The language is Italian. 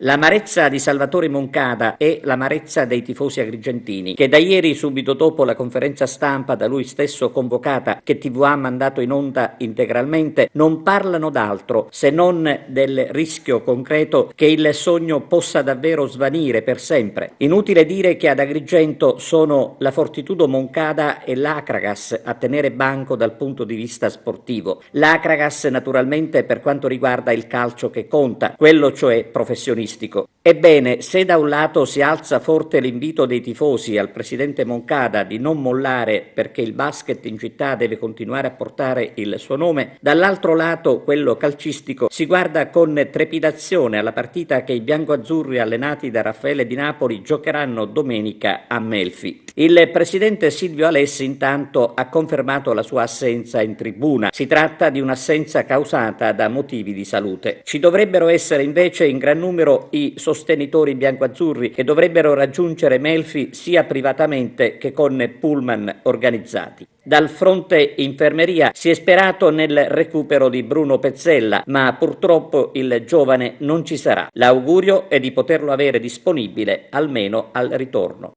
L'amarezza di Salvatore Moncada è l'amarezza dei tifosi agrigentini, che da ieri, subito dopo la conferenza stampa da lui stesso convocata, che TV ha mandato in onda integralmente, non parlano d'altro se non del rischio concreto che il sogno possa davvero svanire per sempre. Inutile dire che ad Agrigento sono la Fortitudo Moncada e l'Acragas a tenere banco dal punto di vista sportivo. L'Acragas naturalmente per quanto riguarda il calcio che conta, quello cioè professionistico. Ebbene, se da un lato si alza forte l'invito dei tifosi al presidente Moncada di non mollare perché il basket in città deve continuare a portare il suo nome, dall'altro lato, quello calcistico, si guarda con trepidazione alla partita che i biancoazzurri allenati da Raffaele Di Napoli giocheranno domenica a Melfi. Il presidente Silvio Alessi intanto ha confermato la sua assenza in tribuna. Si tratta di un'assenza causata da motivi di salute. Ci dovrebbero essere invece in gran numero i sostenitori biancoazzurri che dovrebbero raggiungere Melfi sia privatamente che con pullman organizzati. Dal fronte infermeria si è sperato nel recupero di Bruno Pezzella, ma purtroppo il giovane non ci sarà. L'augurio è di poterlo avere disponibile almeno al ritorno.